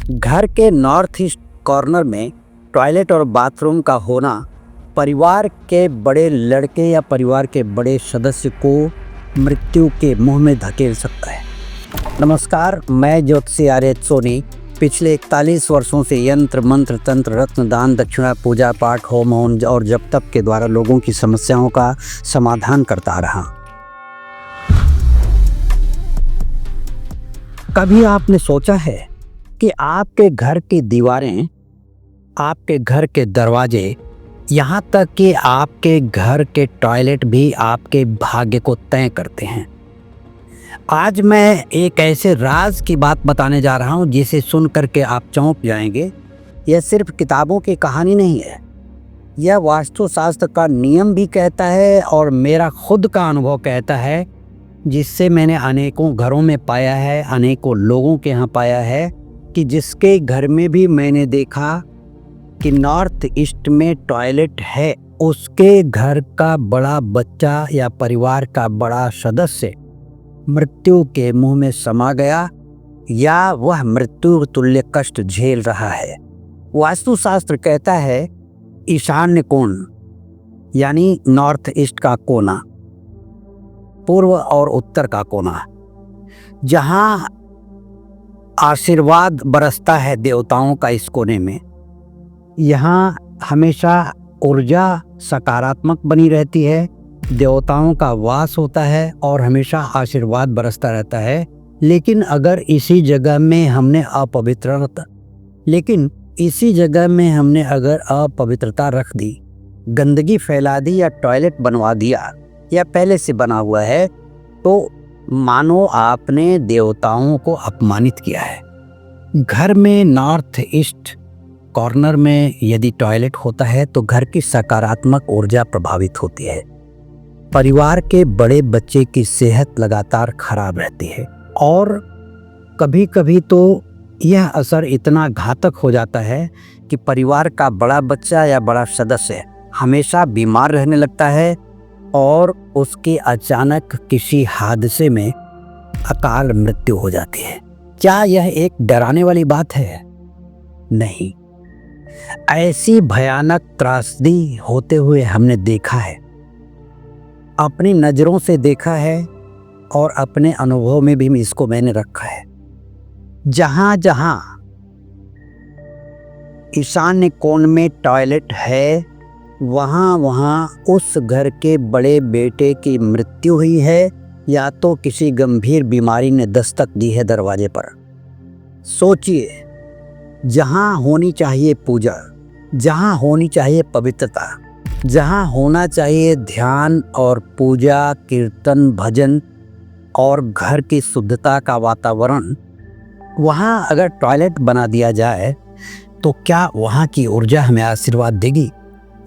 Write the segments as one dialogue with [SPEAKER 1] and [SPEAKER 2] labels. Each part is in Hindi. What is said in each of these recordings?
[SPEAKER 1] घर के नॉर्थ ईस्ट कॉर्नर में टॉयलेट और बाथरूम का होना परिवार के बड़े लड़के या परिवार के बड़े सदस्य को मृत्यु के मुंह में धकेल सकता है। नमस्कार, मैं ज्योतिषी आर्य सोनी पिछले 41 वर्षों से यंत्र मंत्र तंत्र रत्न दान दक्षिणा पूजा पाठ होम और जप तप के द्वारा लोगों की समस्याओं का समाधान करता रहा। कभी आपने सोचा है कि आपके घर की दीवारें, आपके घर के दरवाजे, यहाँ तक कि आपके घर के टॉयलेट भी आपके भाग्य को तय करते हैं। आज मैं एक ऐसे राज की बात बताने जा रहा हूँ जिसे सुन करके आप चौंक जाएंगे। यह सिर्फ किताबों की कहानी नहीं है, यह वास्तुशास्त्र का नियम भी कहता है और मेरा खुद का अनुभव कहता है, जिससे मैंने अनेकों घरों में पाया है, अनेकों लोगों के यहाँ पाया है कि जिसके घर में भी मैंने देखा कि नॉर्थ ईस्ट में टॉयलेट है, उसके घर का बड़ा बच्चा या परिवार का बड़ा सदस्य मृत्यु के मुंह में समा गया या वह मृत्यु तुल्य कष्ट झेल रहा है। वास्तुशास्त्र कहता है ईशान्य कोण यानी नॉर्थ ईस्ट का कोना, पूर्व और उत्तर का कोना, जहां आशीर्वाद बरसता है देवताओं का, इस कोने में यहाँ हमेशा ऊर्जा सकारात्मक बनी रहती है, देवताओं का वास होता है और हमेशा आशीर्वाद बरसता रहता है। लेकिन इसी जगह में हमने अगर अपवित्रता रख दी, गंदगी फैला दी या टॉयलेट बनवा दिया या पहले से बना हुआ है, तो मानो आपने देवताओं को अपमानित किया है। घर में नॉर्थ ईस्ट कॉर्नर में यदि टॉयलेट होता है तो घर की सकारात्मक ऊर्जा प्रभावित होती है, परिवार के बड़े बच्चे की सेहत लगातार खराब रहती है और कभी कभी तो यह असर इतना घातक हो जाता है कि परिवार का बड़ा बच्चा या बड़ा सदस्य हमेशा बीमार रहने लगता है और उसकी अचानक किसी हादसे में अकाल मृत्यु हो जाती है। क्या यह एक डराने वाली बात है? नहीं, ऐसी भयानक त्रासदी होते हुए हमने देखा है, अपनी नज़रों से देखा है और अपने अनुभव में भी इसको मैंने रखा है। जहाँ जहाँ ईशान्य कोण में टॉयलेट है, वहाँ वहाँ उस घर के बड़े बेटे की मृत्यु हुई है या तो किसी गंभीर बीमारी ने दस्तक दी है दरवाजे पर। सोचिए, जहाँ होनी चाहिए पूजा, जहाँ होनी चाहिए पवित्रता, जहाँ होना चाहिए ध्यान और पूजा, कीर्तन, भजन और घर की शुद्धता का वातावरण, वहाँ अगर टॉयलेट बना दिया जाए तो क्या वहाँ की ऊर्जा हमें आशीर्वाद देगी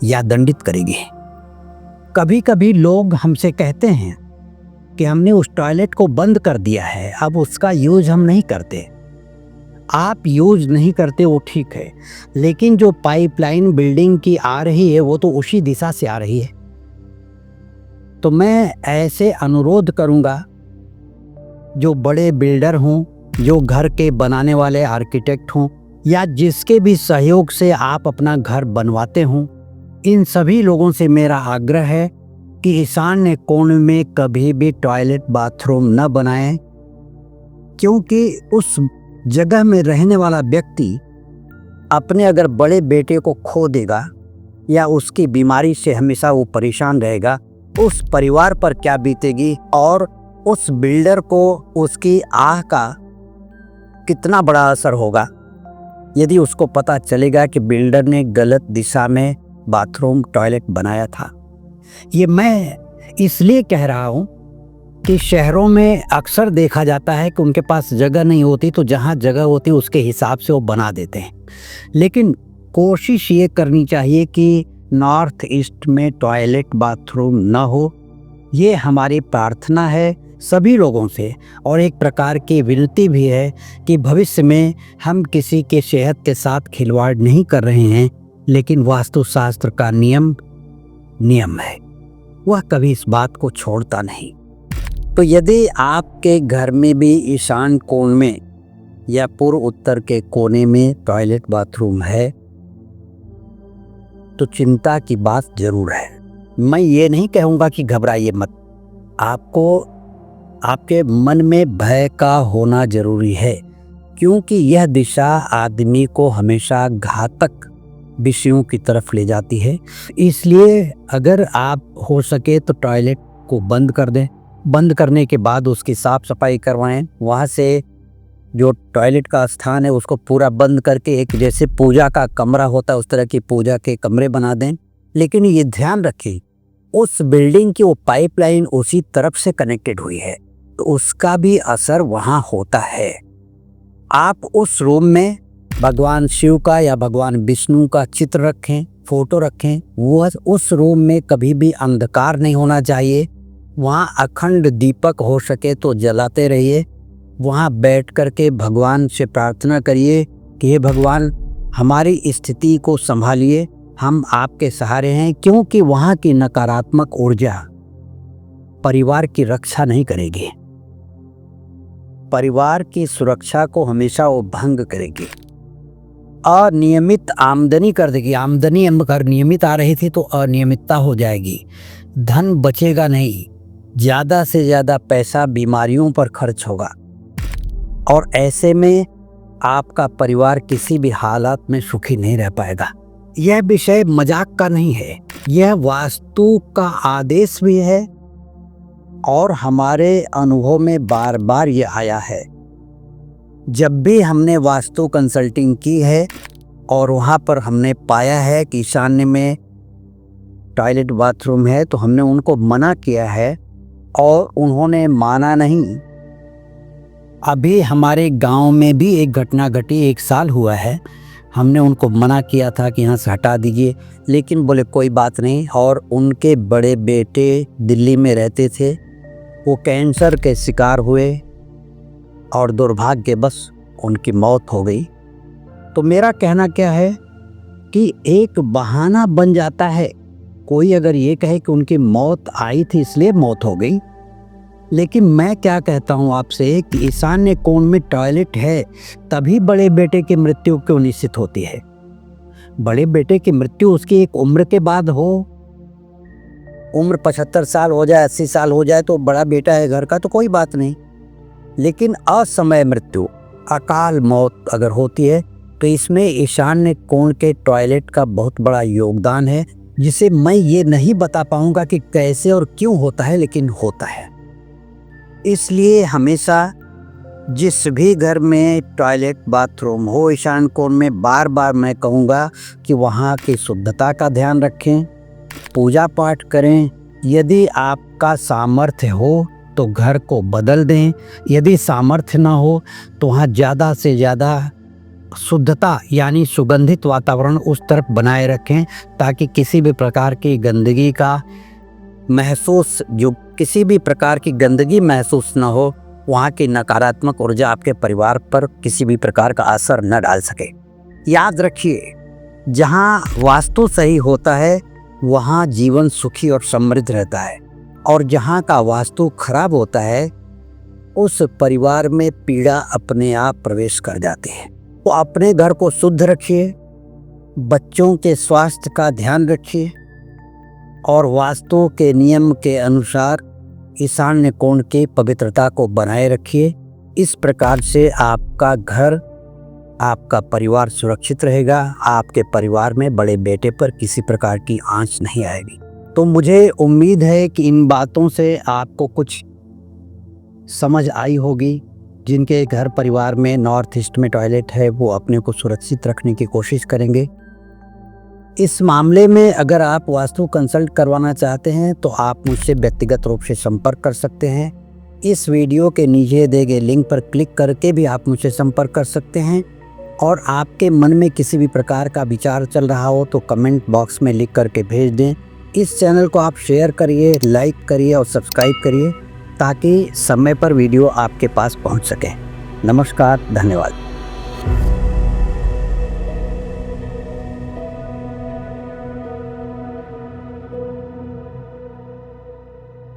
[SPEAKER 1] या दंडित करेगी? कभी कभी लोग हमसे कहते हैं कि हमने उस टॉयलेट को बंद कर दिया है, अब उसका यूज हम नहीं करते। आप यूज नहीं करते वो ठीक है, लेकिन जो पाइपलाइन बिल्डिंग की आ रही है वो तो उसी दिशा से आ रही है। तो मैं ऐसे अनुरोध करूंगा, जो बड़े बिल्डर हों, जो घर के बनाने वाले आर्किटेक्ट हों या जिसके भी सहयोग से आप अपना घर बनवाते हों, इन सभी लोगों से मेरा आग्रह है कि ईशान्य कोण में कभी भी टॉयलेट बाथरूम न बनाएं, क्योंकि उस जगह में रहने वाला व्यक्ति अपने अगर बड़े बेटे को खो देगा या उसकी बीमारी से हमेशा वो परेशान रहेगा, उस परिवार पर क्या बीतेगी और उस बिल्डर को उसकी आह का कितना बड़ा असर होगा यदि उसको पता चलेगा कि बिल्डर ने गलत दिशा में बाथरूम टॉयलेट बनाया था। ये मैं इसलिए कह रहा हूँ कि शहरों में अक्सर देखा जाता है कि उनके पास जगह नहीं होती, तो जहाँ जगह होती उसके हिसाब से वो बना देते हैं। लेकिन कोशिश ये करनी चाहिए कि नॉर्थ ईस्ट में टॉयलेट बाथरूम न हो। ये हमारी प्रार्थना है सभी लोगों से और एक प्रकार की विनती भी है कि भविष्य में हम किसी के सेहत के साथ खिलवाड़ नहीं कर रहे हैं, लेकिन वास्तुशास्त्र का नियम है, वह कभी इस बात को छोड़ता नहीं। तो यदि आपके घर में भी ईशान कोण में या पूर्व उत्तर के कोने में टॉयलेट बाथरूम है तो चिंता की बात जरूर है। मैं ये नहीं कहूँगा कि घबराइए मत, आपको आपके मन में भय का होना जरूरी है, क्योंकि यह दिशा आदमी को हमेशा घातक विषयों की तरफ ले जाती है। इसलिए अगर आप हो सके तो टॉयलेट को बंद कर दें। बंद करने के बाद उसकी साफ सफाई करवाएं। वहाँ से जो टॉयलेट का स्थान है उसको पूरा बंद करके एक जैसे पूजा का कमरा होता है उस तरह की पूजा के कमरे बना दें। लेकिन ये ध्यान रखें, उस बिल्डिंग की वो पाइपलाइन उसी तरफ से कनेक्टेड हुई है तो उसका भी असर वहाँ होता है। आप उस रूम में भगवान शिव का या भगवान विष्णु का चित्र रखें, फोटो रखें। वो उस रूम में कभी भी अंधकार नहीं होना चाहिए। वहाँ अखंड दीपक हो सके तो जलाते रहिए। वहाँ बैठ कर के भगवान से प्रार्थना करिए कि हे भगवान हमारी स्थिति को संभालिए, हम आपके सहारे हैं, क्योंकि वहाँ की नकारात्मक ऊर्जा परिवार की रक्षा नहीं करेगी, परिवार की सुरक्षा को हमेशा वो भंग करेगी। अनियमित आमदनी कर देगी। आमदनी अगर नियमित आ रही थी तो अनियमितता हो जाएगी, धन बचेगा नहीं, ज़्यादा से ज़्यादा पैसा बीमारियों पर खर्च होगा और ऐसे में आपका परिवार किसी भी हालात में सुखी नहीं रह पाएगा। यह विषय मजाक का नहीं है, यह वास्तु का आदेश भी है और हमारे अनुभव में बार बार ये आया है। जब भी हमने वास्तु कंसल्टिंग की है और वहाँ पर हमने पाया है कि ईशान्य में टॉयलेट बाथरूम है तो हमने उनको मना किया है और उन्होंने माना नहीं। अभी हमारे गांव में भी एक घटना घटी, 1 साल हुआ है, हमने उनको मना किया था कि यहाँ से हटा दीजिए, लेकिन बोले कोई बात नहीं। और उनके बड़े बेटे दिल्ली में रहते थे, वो कैंसर के शिकार हुए और दुर्भाग्यवश उनकी मौत हो गई। तो मेरा कहना क्या है कि एक बहाना बन जाता है। कोई अगर ये कहे कि उनकी मौत आई थी इसलिए मौत हो गई, लेकिन मैं क्या कहता हूँ आपसे कि ईशान्य कोण में टॉयलेट है तभी बड़े बेटे की मृत्यु क्यों निश्चित होती है। बड़े बेटे की मृत्यु उसकी एक उम्र के बाद हो, उम्र 75 साल हो जाए, 80 साल हो जाए तो बड़ा बेटा है घर का तो कोई बात नहीं, लेकिन असमय मृत्यु, अकाल मौत अगर होती है तो इसमें ईशान्य कोण के टॉयलेट का बहुत बड़ा योगदान है, जिसे मैं ये नहीं बता पाऊंगा कि कैसे और क्यों होता है, लेकिन होता है। इसलिए हमेशा जिस भी घर में टॉयलेट बाथरूम हो ईशान कोण में, बार बार मैं कहूँगा कि वहाँ की शुद्धता का ध्यान रखें, पूजा पाठ करें। यदि आपका सामर्थ्य हो तो घर को बदल दें, यदि सामर्थ्य ना हो तो वहाँ ज़्यादा से ज़्यादा शुद्धता यानी सुगंधित वातावरण उस तरफ बनाए रखें, ताकि किसी भी प्रकार की गंदगी का महसूस किसी भी प्रकार की गंदगी महसूस न हो, वहाँ की नकारात्मक ऊर्जा आपके परिवार पर किसी भी प्रकार का असर न डाल सके। याद रखिए, जहाँ वास्तु सही होता है वहाँ जीवन सुखी और समृद्ध रहता है, और जहाँ का वास्तु खराब होता है उस परिवार में पीड़ा अपने आप प्रवेश कर जाती है। तो अपने घर को शुद्ध रखिए, बच्चों के स्वास्थ्य का ध्यान रखिए और वास्तु के नियम के अनुसार ईशान्य कोण की पवित्रता को बनाए रखिए। इस प्रकार से आपका घर, आपका परिवार सुरक्षित रहेगा, आपके परिवार में बड़े बेटे पर किसी प्रकार की आंच नहीं आएगी। तो मुझे उम्मीद है कि इन बातों से आपको कुछ समझ आई होगी। जिनके घर परिवार में नॉर्थ ईस्ट में टॉयलेट है वो अपने को सुरक्षित रखने की कोशिश करेंगे। इस मामले में अगर आप वास्तु कंसल्ट करवाना चाहते हैं तो आप मुझसे व्यक्तिगत रूप से संपर्क कर सकते हैं। इस वीडियो के नीचे दिए गए लिंक पर क्लिक करके भी आप मुझसे संपर्क कर सकते हैं। और आपके मन में किसी भी प्रकार का विचार चल रहा हो तो कमेंट बॉक्स में लिख करके भेज दें। इस चैनल को आप शेयर करिए, लाइक करिए और सब्सक्राइब करिए, ताकि समय पर वीडियो आपके पास पहुंच सके। नमस्कार, धन्यवाद।